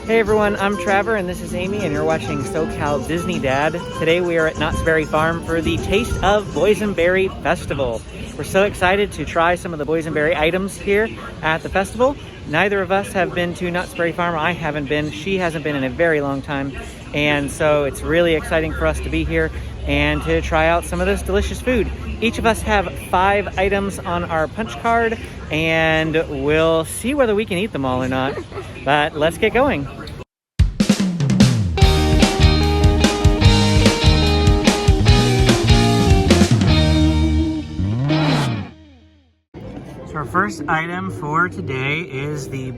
Hey everyone, I'm Trevor and this is Amy and you're watching SoCal Disney Dad. Today we are at Knott's Berry Farm for the Taste of Boysenberry Festival. We're so excited to try some of the boysenberry items here at the festival. Neither of us have been to Knott's Berry Farm. I haven't been, she hasn't been in a very long time. And so it's really exciting for us to be here and to try out some of this delicious food. Each of us have 5 items on our punch card and we'll see whether we can eat them all or not. But let's get going. So our first item for today is the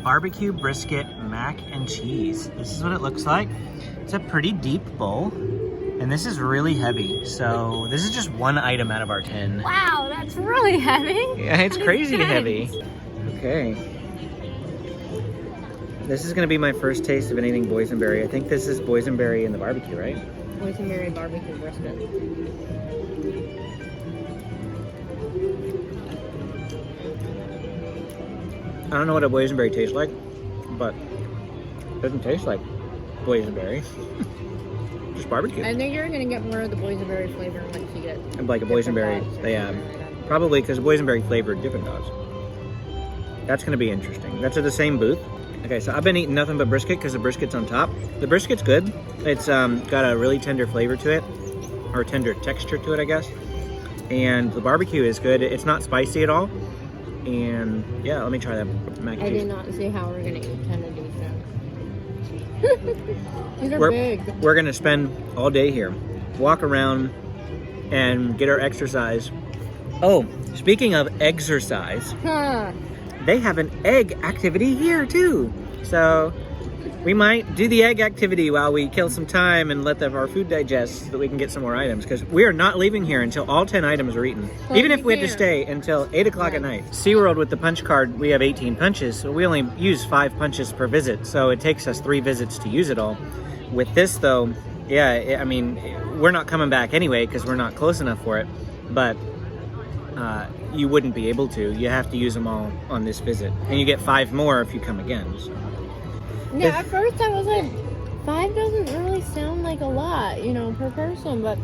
barbecue brisket mac and cheese. This is what it looks like. It's a pretty deep bowl. And this is really heavy, so this is just one item out of our 10. Wow, that's really heavy. Yeah, it's crazy heavy. Okay. This is gonna be my first taste of anything boysenberry. I think this is boysenberry in the barbecue, right? Boysenberry BBQ Brisket. I don't know what a boysenberry tastes like, but it doesn't taste like boysenberry. Just barbecue. I think you're gonna get more of the boysenberry flavor once you get like a boysenberry. Yeah, probably because boysenberry flavored Dippin' Dots. That's gonna be interesting. That's at the same booth. Okay, so I've been eating nothing but brisket because the brisket's on top. The brisket's good. It's got a really tender flavor to it, or tender texture to it, I guess. And the barbecue is good. It's not spicy at all. And yeah, let me try that mac and cheese. I did not see how we're gonna eat 10 of these now. These are big. We're gonna spend all day here, walk around and get our exercise. Oh, speaking of exercise, they have an egg activity here too. So we might do the egg activity while we kill some time and let our food digest so that we can get some more items, because we are not leaving here until all 10 items are eaten. Well, even if we had to stay until 8 o'clock at night. SeaWorld with the punch card, we have 18 punches, so we only use 5 punches per visit, so it takes us 3 visits to use it all. With this though, yeah, I mean, we're not coming back anyway because we're not close enough for it, but you wouldn't be able to. You have to use them all on this visit, and you get 5 more if you come again. So. Yeah, at first I was like, 5 doesn't really sound like a lot, you know, per person, but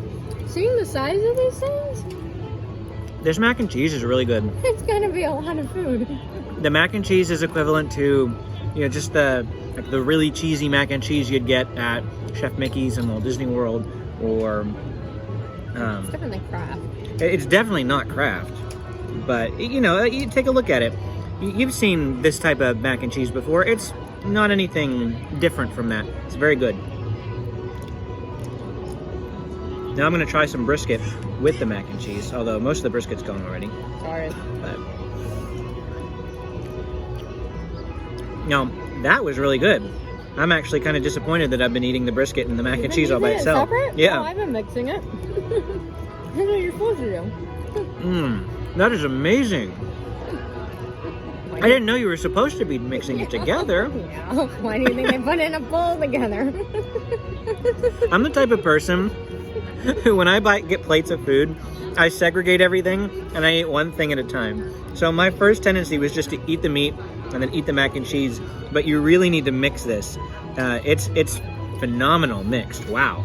seeing the size of these things, this mac and cheese is really good. It's gonna be a lot of food. The mac and cheese is equivalent to, you know, just the really cheesy mac and cheese you'd get at Chef Mickey's in Walt Disney World, or it's definitely Kraft. It's definitely not Kraft, but you know, you take a look at it. You've seen this type of mac and cheese before. It's not anything different from that. It's very good. Now I'm gonna try some brisket with the mac and cheese, although most of the brisket's gone already. Sorry. But now that was really good. I'm actually kind of disappointed that I've been eating the brisket and the mac and cheese all by itself. Separate? Yeah. Oh, I've been mixing it. That's what you're supposed to do. That is amazing. I didn't know you were supposed to be mixing it together. Yeah. Why do you think I put it in a bowl together? I'm the type of person who, when I get plates of food, I segregate everything and I eat one thing at a time. So my first tendency was just to eat the meat and then eat the mac and cheese. But you really need to mix this. It's phenomenal mixed. Wow.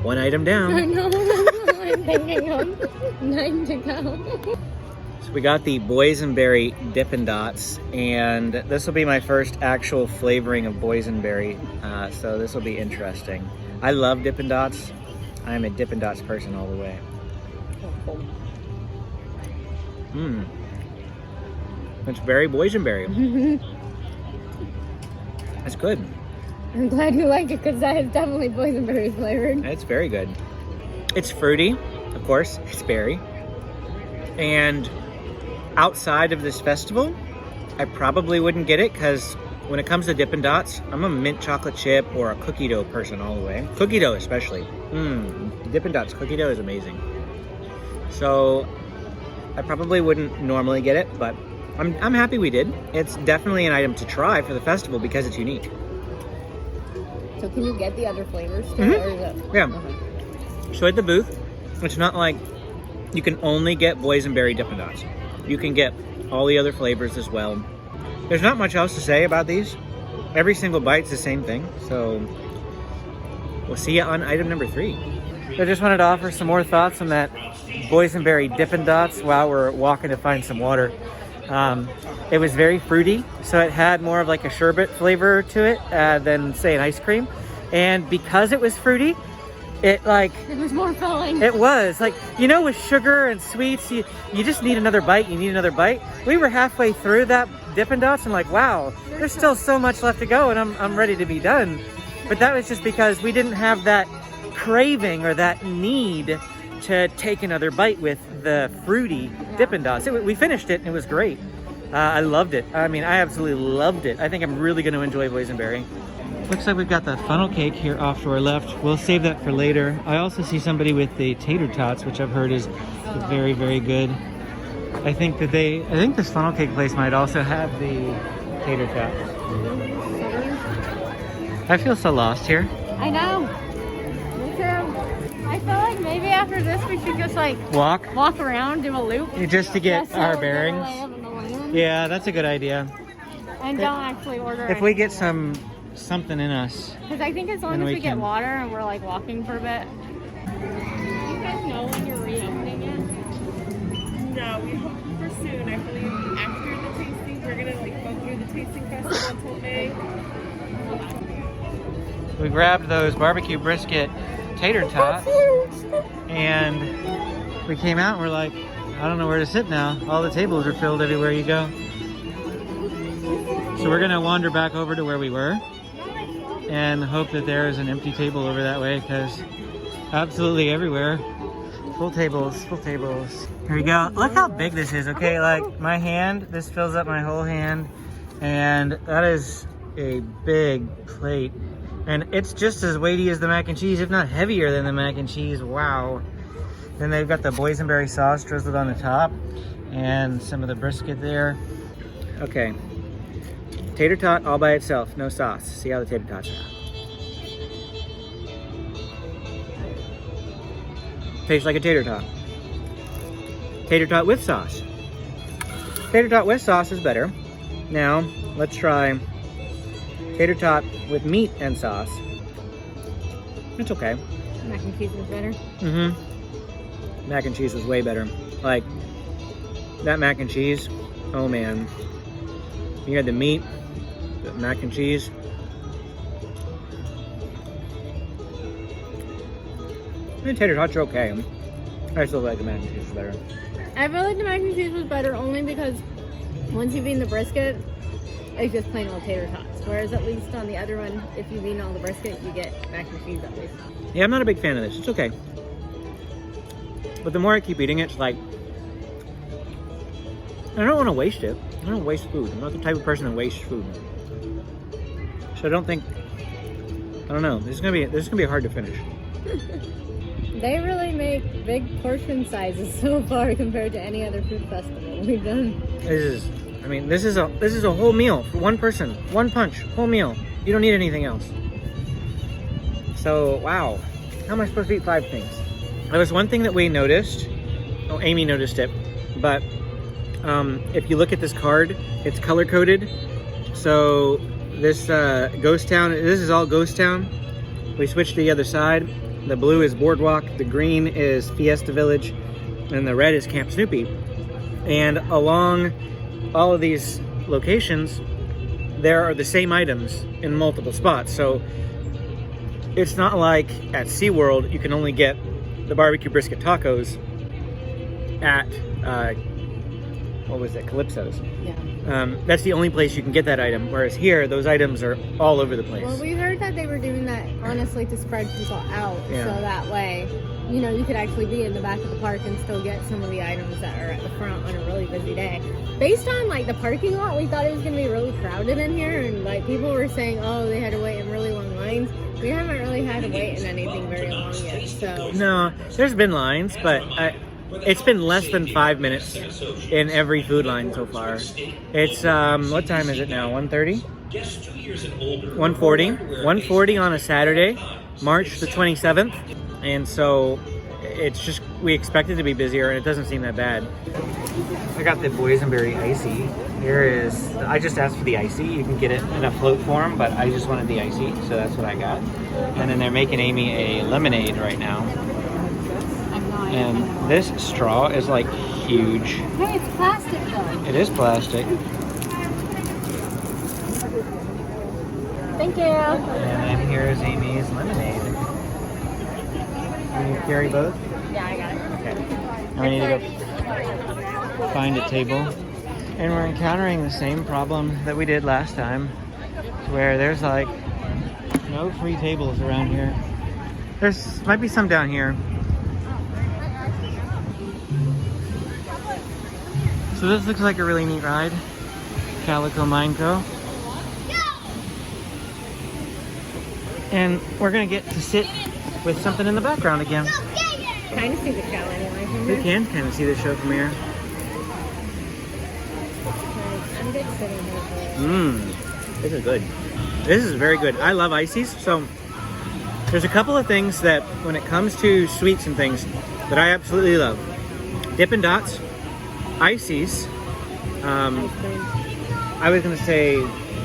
One item down. I know. I'm thinking of 9 to go. So we got the boysenberry Dippin' Dots, and this will be my first actual flavoring of boysenberry, so this will be interesting. I love Dippin' Dots. I'm a Dippin' Dots person all the way. It's very boysenberry. That's good. I'm glad you like it because that is definitely boysenberry flavored. It's very good. It's fruity, of course. It's berry. And outside of this festival, I probably wouldn't get it because when it comes to Dippin' Dots, I'm a mint chocolate chip or a cookie dough person all the way. Cookie dough especially. Dippin' Dots cookie dough is amazing. So I probably wouldn't normally get it, but I'm happy we did. It's definitely an item to try for the festival because it's unique. So can you get the other flavors still? Or is it... Yeah. Okay. So at the booth, it's not like you can only get boysenberry Dippin' Dots. You can get all the other flavors as well. there's not much else to say about these. Every single bite's the same thing. So we'll see you on item number 3. I just wanted to offer some more thoughts on that Boysenberry Dippin' Dots while we're walking to find some water. It was very fruity, so it had more of like a sherbet flavor to it than say an ice cream. And because it was fruity, it was more filling. It was like, you know, with sugar and sweets, you just need another bite. You need another bite. We were halfway through that Dippin' Dots and like, wow, there's still so much left to go, and I'm ready to be done. But that was just because we didn't have that craving or that need to take another bite with the fruity Dippin' Dots. We finished it and it was great. I loved it. I mean, I absolutely loved it. I think I'm really going to enjoy Boysenberry. Looks like we've got the funnel cake here off to our left. We'll save that for later. I also see somebody with the Tater Tots, which I've heard is very, very good. I think this funnel cake place might also have the Tater Tots. I feel so lost here. I know. Me too. I feel like maybe after this we should just like walk around, do a loop. Just to get our bearings. Yeah, that's a good idea. And don't actually order if we get something in us. Because I think as long as we get water and we're like walking for a bit. Do you guys know when you're reopening it? No, we hope for soon. I believe after the tasting, we're gonna like go through the tasting festival until May. We grabbed those barbecue brisket tater tots and we came out and we're like, I don't know where to sit now. All the tables are filled everywhere you go. So we're gonna wander back over to where we were and hope that there is an empty table over that way, because absolutely everywhere, full tables, full tables. Here we go. Look how big this is, okay? Like my hand, this fills up my whole hand, and that is a big plate. And it's just as weighty as the mac and cheese, if not heavier than the mac and cheese. Wow. Then they've got the boysenberry sauce drizzled on the top and some of the brisket there. Okay. Tater tot all by itself, no sauce. See how the tater tots are. Tastes like a tater tot. Tater tot with sauce. Tater tot with sauce is better. Now, let's try tater tot with meat and sauce. It's okay. Mac and cheese was better. Mm-hmm. Mac and cheese was way better. Like, that mac and cheese, oh man. You had the meat, the mac and cheese. The tater tots are okay. I still like the mac and cheese better. I feel like the mac and cheese was better only because once you've eaten the brisket, it's just plain old tater tots. Whereas at least on the other one, if you've eaten all the brisket, you get mac and cheese at least. Yeah, I'm not a big fan of this. It's okay. But the more I keep eating it, it's like, I don't want to waste it. I don't waste food. I'm not the type of person that wastes food. So I don't think, I don't know. This is gonna be hard to finish. They really make big portion sizes so far compared to any other food festival we've done. This is a whole meal for one person, one punch, whole meal. You don't need anything else. So wow, how am I supposed to eat 5 things? There was one thing that we noticed. Oh, Amy noticed it, but if you look at this card, it's color coded. So this Ghost Town, this is all Ghost Town. We switched to the other side. The blue is Boardwalk, the green is Fiesta Village, and the red is Camp Snoopy. And along all of these locations, there are the same items in multiple spots. So it's not like at SeaWorld, you can only get the barbecue brisket tacos at, what was it, Calypso's. Yeah. That's the only place you can get that item. Whereas here, those items are all over the place. Well, we heard that they were doing that, honestly, to spread people out. Yeah. So that way, you know, you could actually be in the back of the park and still get some of the items that are at the front on a really busy day. Based on, like, the parking lot, we thought it was going to be really crowded in here. And, like, people were saying, oh, they had to wait in really long lines. We haven't really had to wait in anything very long yet, so. No, there's been lines, but it's been less than 5 minutes in every food line so far. It's, what time is it now? 1:30? 1:40. 1:40 on a Saturday, March the 27th. And so it's just, we expect it to be busier and it doesn't seem that bad. I got the Boysenberry Icee. Here is, I just asked for the Icee. You can get it in a float form, but I just wanted the Icee, so that's what I got. And then they're making Amy a lemonade right now. And this straw is like huge. Hey, it's plastic though. It is plastic. Thank you. And then here's Amy's lemonade. Can you carry both? Yeah, I got it. Okay. Now we need to go find a table. And we're encountering the same problem that we did last time, where there's like no free tables around here. There's might be some down here. So this looks like a really neat ride. Calico Mine Co. And we're gonna get to sit with something in the background again. Kind of see the show anyway from We here. can kind of see the show from here. I'm good sitting here for it. Mmm, this is good. This is very good. I love Icees. So there's a couple of things that when it comes to sweets and things that I absolutely love. Dippin' Dots, Icees. Ice cream. I was gonna say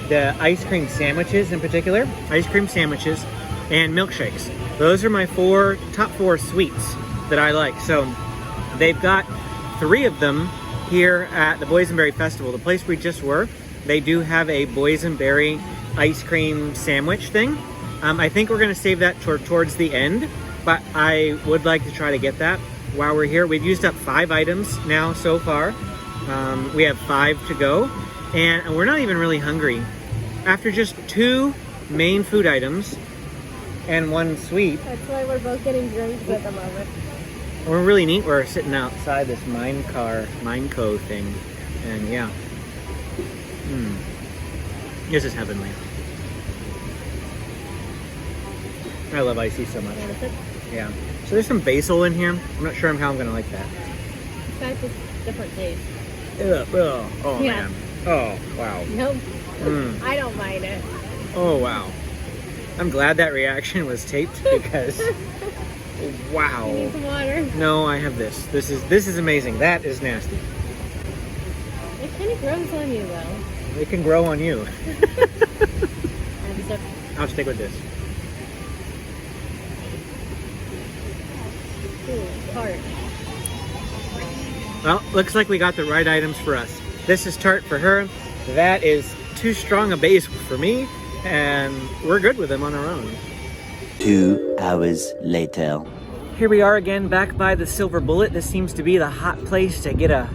the ice cream sandwiches in particular. Ice cream sandwiches and milkshakes. Those are my top four sweets that I like. So they've got 3 of them here at the Boysenberry Festival, the place we just were. They do have a Boysenberry ice cream sandwich thing. I think we're gonna save that towards the end, but I would like to try to get that while we're here. We've used up 5 items now so far. We have 5 to go, and we're not even really hungry. After just 2 main food items and 1 sweet, That's why we're both getting drinks at the moment. we're really neat. We're sitting outside this Mine Co thing, and yeah. This is heavenly. I love Icee so much. Yeah. So there's some basil in here. I'm not sure how I'm gonna like that. In fact, it's different taste. Oh Yeah. man. Oh wow. Nope. Mm. I don't mind it. Oh wow. I'm glad that reaction was taped because wow. You need some water. No, I have this. This is amazing. That is nasty. It kind of grows on you though. It can grow on you. And so, I'll stick with this. ooh, tart. Well, looks like we got the right items for us. This is tart for her. That is too strong a base for me, and we're good with them on our own. 2 hours later. Here we are again, back by the Silver Bullet. This seems to be the hot place to get a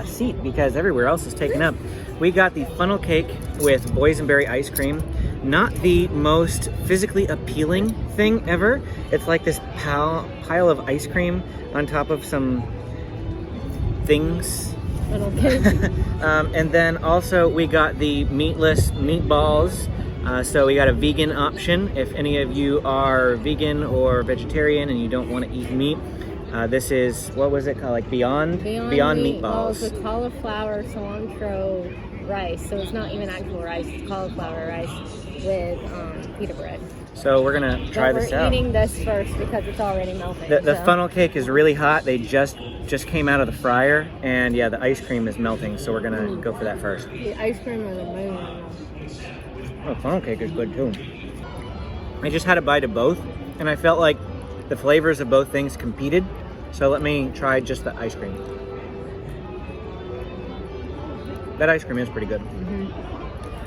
seat because everywhere else is taken up. We got the funnel cake with boysenberry ice cream. Not the most physically appealing thing ever. It's like this pile of ice cream on top of some things. Little cake. And then also we got the meatless meatballs. So we got a vegan option. If any of you are vegan or vegetarian and you don't want to eat meat, this is, what was it called? Like Beyond Meatballs. With cauliflower, cilantro, rice. So it's not even actual rice, it's cauliflower rice with pita bread. So we're gonna try this out. We're eating this first because it's already melting. The so. funnel cake is really hot. They just came out of the fryer, and yeah, the ice cream is melting. So we're gonna go for that first. The ice cream is amazing. Oh, funnel cake is good too. I just had a bite of both, and I felt like the flavors of both things competed. So let me try just the ice cream. That ice cream is pretty good.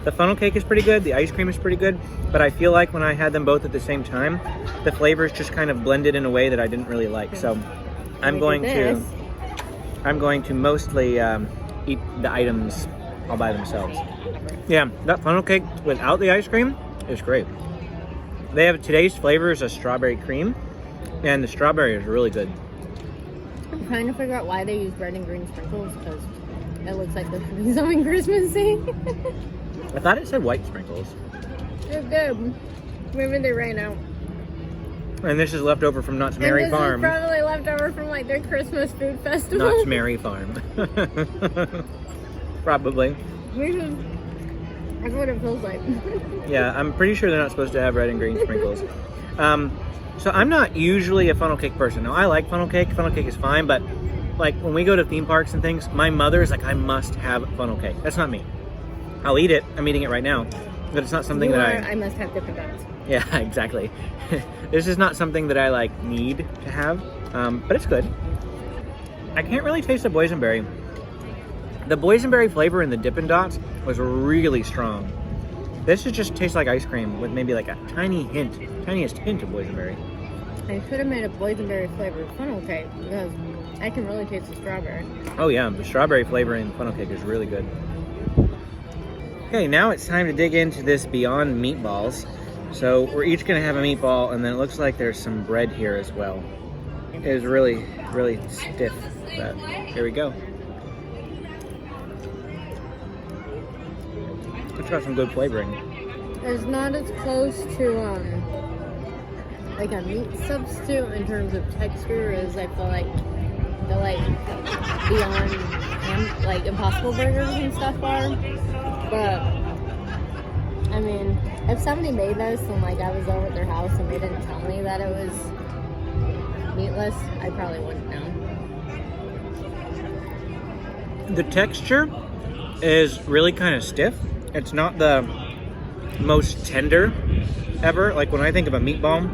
The funnel cake is pretty good. The ice cream is pretty good. But I feel like when I had them both at the same time, the flavors just kind of blended in a way that I didn't really like. So I'm going to mostly eat the items all by themselves. Yeah, that funnel cake without the ice cream is great. They have today's flavors of strawberry cream, and the strawberry is really good. I'm trying to figure out why they use red and green sprinkles because it looks like this should be something Christmassy. I thought it said white sprinkles. It's good. Maybe they ran out. And this is left over from Knott's Merry and this Farm. is probably left over from like their Christmas food festival. Knott's Merry Farm. Probably. That's what it feels like. Yeah, I'm pretty sure they're not supposed to have red and green sprinkles. So I'm not usually a funnel cake person. Now, I like funnel cake. Funnel cake is fine, but like when we go to theme parks and things, my mother is like, I must have funnel cake. That's not me. I'll eat it. I'm eating it right now, but it's not something I must have Dippin' Dots. Yeah, exactly. This is not something that I like need to have, but it's good. I can't really taste the boysenberry. The boysenberry flavor in the Dippin' Dots was really strong. This just tastes like ice cream with maybe like a tiniest hint of boysenberry. I should have made a boysenberry flavored funnel cake because I can really taste the strawberry. Oh yeah, the strawberry flavor in funnel cake is really good. Okay, now it's time to dig into this Beyond Meatballs. So we're each gonna have a meatball, and then it looks like there's some bread here as well. It is really, really stiff, but here we go. It's got some good flavoring. It's not as close to like a meat substitute in terms of texture as I feel like the Beyond like Impossible Burgers and stuff are. But I mean, if somebody made this and like I was over at their house and they didn't tell me that it was meatless, I probably wouldn't know. The texture is really kind of stiff. It's not the most tender ever. Like when I think of a meatball,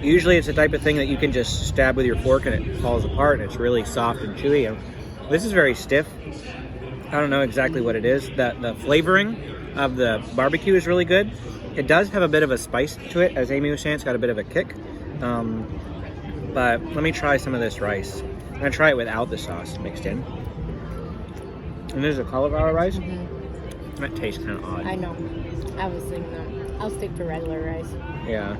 usually it's the type of thing that you can just stab with your fork and it falls apart and it's really soft and chewy. And this is very stiff. I don't know exactly what it is. The flavoring of the barbecue is really good. It does have a bit of a spice to it, as Amy was saying. It's got a bit of a kick. But let me try some of this rice. I'm gonna try it without the sauce mixed in. And there's a cauliflower rice. Mm-hmm. That tastes kind of odd. I know. I was thinking that. I'll stick to regular rice. Yeah.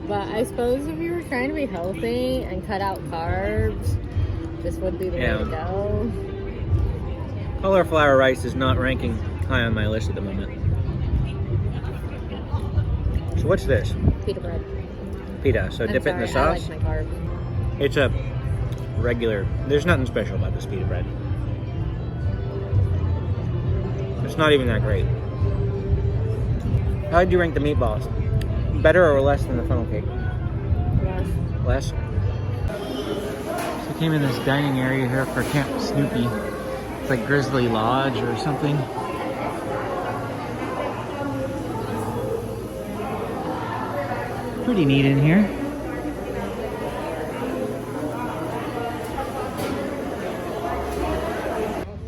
But I suppose if you were trying to be healthy and cut out carbs, this would be the way to go. Cauliflower rice is not ranking high on my list at the moment. So what's this? Pita bread. Pita. So dip it in the sauce? I like my carbs. It's a regular. There's nothing special about this pita bread. It's not even that great. How did you rank the meatballs? Better or less than the funnel cake? Less? So we came in this dining area here for Camp Snoopy. It's like Grizzly Lodge or something. Pretty neat in here.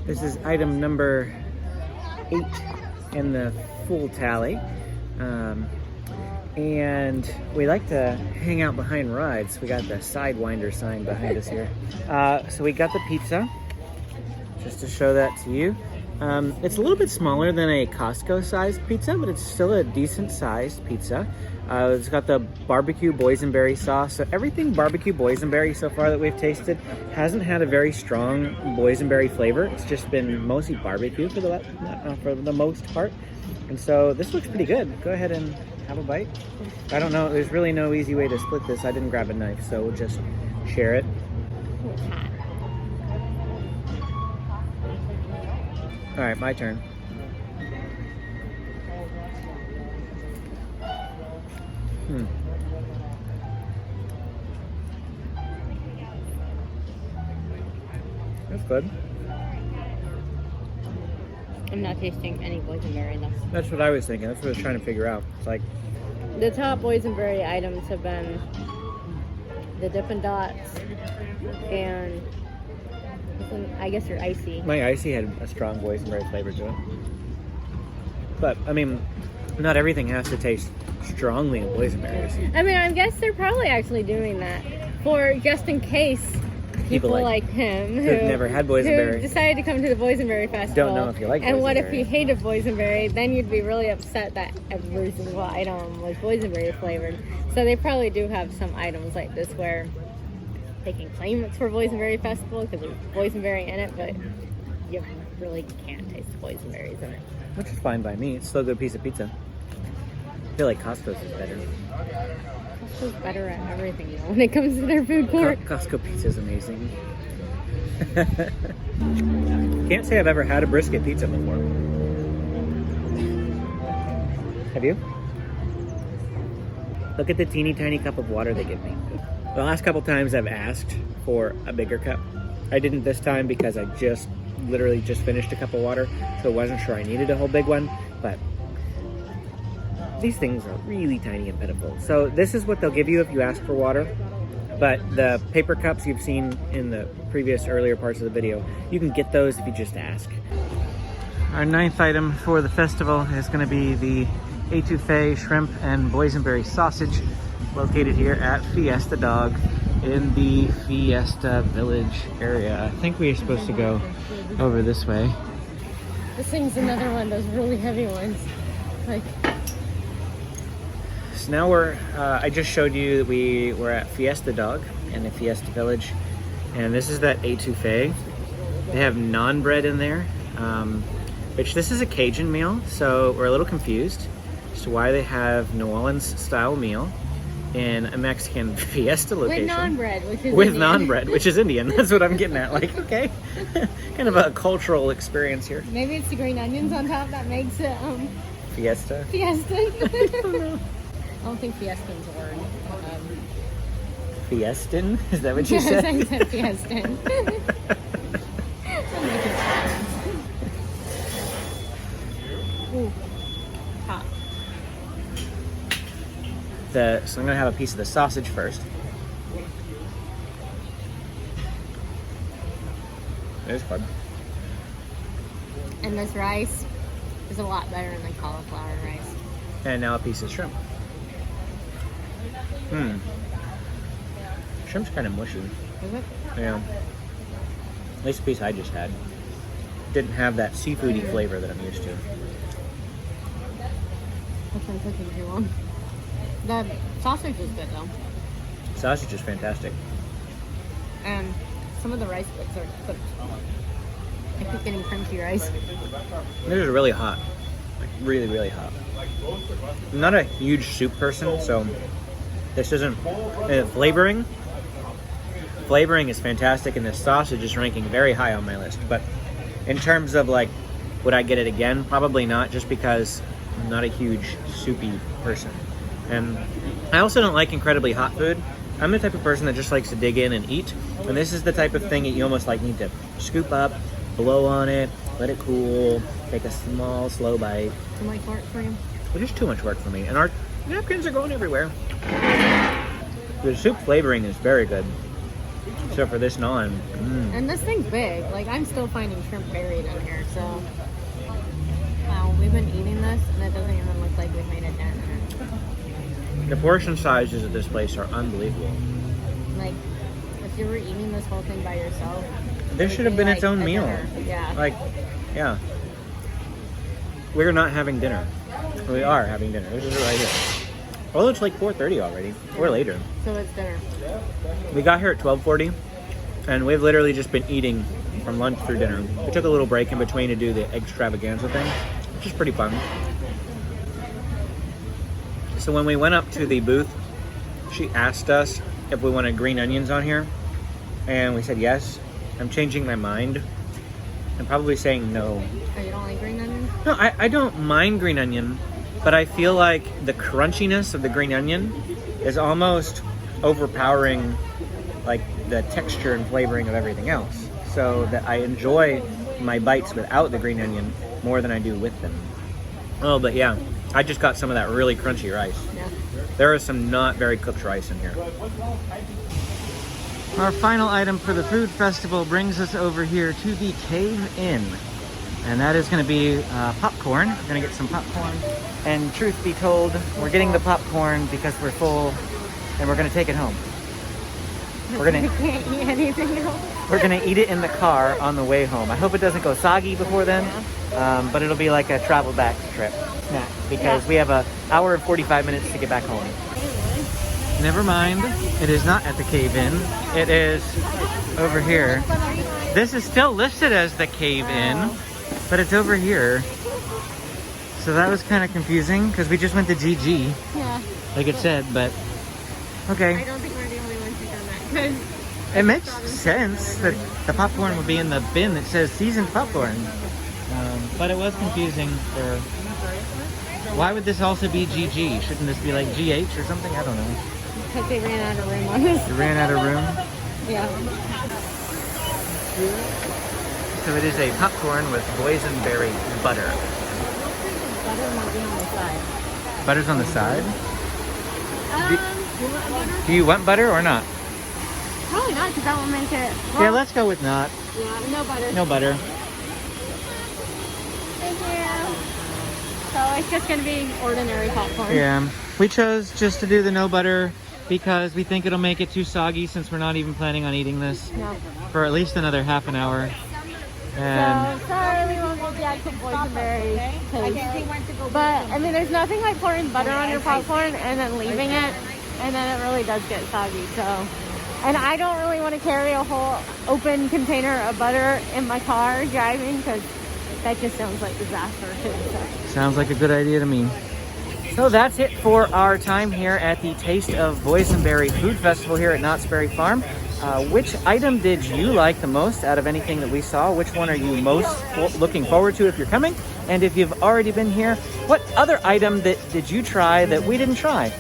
This is item number 8 in the full tally. And we like to hang out behind rides. We got the Sidewinder sign behind us here. So we got the pizza, just to show that to you. It's a little bit smaller than a Costco-sized pizza, but it's still a decent-sized pizza. It's got the barbecue boysenberry sauce. So everything barbecue boysenberry so far that we've tasted hasn't had a very strong boysenberry flavor. It's just been mostly barbecue for the most part. And so this looks pretty good. Go ahead and have a bite. I don't know. There's really no easy way to split this. I didn't grab a knife, so we'll just share it. All right, my turn. That's good. I'm not tasting any boysenberry though. That's what I was thinking. That's what I was trying to figure out. It's like the top boysenberry items have been the Dippin' Dots and I guess your Icee. My Icee had a strong boysenberry flavor to it. But I mean, not everything has to taste strongly of boysenberries. I mean, I guess they're probably actually doing that for just in case people like him who never had boysenberry, who decided to come to the Boysenberry Festival. Don't know if you like boysenberry. And what if you hated boysenberry? Then you'd be really upset that every single item was boysenberry flavored. So they probably do have some items like this where they can claim it's for Boysenberry Festival because there's boysenberry in it, but you really can't taste the boysenberries in it. Which is fine by me. It's still a good piece of pizza. I feel like Costco's is better. Costco's better at everything, when it comes to their food court. Costco pizza is amazing. Can't say I've ever had a brisket pizza before. Have you? Look at the teeny tiny cup of water they give me. The last couple times I've asked for a bigger cup. I didn't this time because I literally just finished a cup of water, so I wasn't sure I needed a whole big one, but these things are really tiny and pitiful. So this is what they'll give you if you ask for water, but the paper cups you've seen in the previous earlier parts of the video, you can get those if you just ask. Our 9th item for the festival is going to be the Etouffee shrimp and boysenberry sausage, located here at Fiesta Dog in the Fiesta Village area. I think we're supposed to go over this way. This thing's another one of those really heavy ones. Like, so now I just showed you that we were at Fiesta Dog in the Fiesta Village, and this is that Etouffee. They have naan bread in there, which this is a Cajun meal, so we're a little confused as to why they have New Orleans style meal in a Mexican fiesta location. with naan bread, which is With Indian. naan bread, which is Indian. That's what I'm getting at. Like, okay, kind of a cultural experience here. Maybe it's the green onions on top that makes it Fiesta. fiesta. I don't think fiestin's a word. Fiestin? Is that what you Yes, said? I said fiestin. Ooh, hot. So I'm gonna have a piece of the sausage first. It's good. And this rice is a lot better than cauliflower rice. And now a piece of shrimp. Shrimp's kind of mushy. Is it? Yeah. At least the piece I just had. Didn't have that seafoody flavor that I'm used to. This one's taking too long. The sausage is good though. Sausage is fantastic. And some of the rice bits are cooked. I keep getting crunchy rice. This is really hot. Like, really, really hot. I'm not a huge soup person, so this isn't... flavoring is fantastic, and this sausage is ranking very high on my list. But in terms of, like, would I get it again? Probably not, just because I'm not a huge soupy person. And I also don't like incredibly hot food. I'm the type of person that just likes to dig in and eat. And this is the type of thing that you almost like need to scoop up, blow on it, let it cool, take a small, slow bite. Too much work for you? It is too much work for me. And our napkins are going everywhere. The soup flavoring is very good. Except for this naan. And this thing's big. Like, I'm still finding shrimp buried in here, so... Wow, we've been eating this, and it doesn't even look like we've made a dent in it. The portion sizes of this place are unbelievable. Like, if you were eating this whole thing by yourself... This should have been its own meal. Dinner. Yeah. Like, yeah. We're not having dinner. We are having dinner. This is right here. Well, it's like 4:30 already. Or later. So it's dinner. We got here at 12:40, and we've literally just been eating from lunch through dinner. We took a little break in between to do the extravaganza thing, which is pretty fun. So when we went up to the booth, she asked us if we wanted green onions on here, and we said yes. I'm changing my mind. I'm probably saying no. Oh, you don't like green onions? No, I don't mind green onion, but I feel like the crunchiness of the green onion is almost overpowering like the texture and flavoring of everything else. So that I enjoy my bites without the green onion more than I do with them. Oh, but yeah, I just got some of that really crunchy rice. Yeah. There is some not very cooked rice in here. Our final item for the food festival brings us over here to the Cave Inn. And that is going to be popcorn. We're going to get some popcorn. And truth be told, we're getting the popcorn because we're full and we're going to take it home. We're going We can't eat anything else. to eat it in the car on the way home. I hope it doesn't go soggy before then, but it'll be like a travel back trip snack because we have an hour and 45 minutes to get back home. Never mind, it is not at the Cave Inn. It is over here. This is still listed as the Cave Inn, but it's over here. So that was kind of confusing because we just went to GG, Yeah. like it said, but okay. I don't think we're the only ones who've done that. 'Cause It makes sense that the popcorn would be in the bin that says seasoned popcorn. But it was confusing for Why would this also be GG? Shouldn't this be like GH or something? I don't know. Because they ran out of room on this. You ran out of room? Yeah. So it is a popcorn with boysenberry butter. Butter might be on the side. Butter's on the side? You want butter? Do you want butter or not? Probably not, because that will make it... Yeah, let's go with not. Yeah, no butter. No butter. Thank you. So it's just going to be ordinary popcorn. Yeah. We chose just to do the no butter because we think it'll make it too soggy since we're not even planning on eating this No. for at least another half an hour. And So, sorry we won't get the actual boysenberry taste. But, I mean, there's nothing like pouring butter on your popcorn and then leaving it, and then it really does get soggy, so. And I don't really want to carry a whole open container of butter in my car driving, because that just sounds like disaster too. So. sounds like a good idea to me. So that's it for our time here at the Taste of Boysenberry Food Festival here at Knott's Berry Farm. Which item did you like the most out of anything that we saw? Which one are you most looking forward to if you're coming? And if you've already been here, what other item did you try that we didn't try?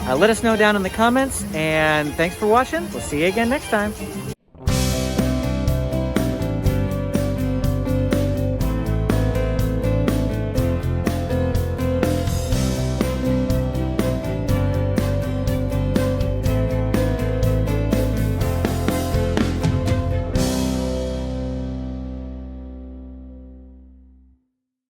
Let us know down in the comments, and thanks for watching. We'll see you again next time.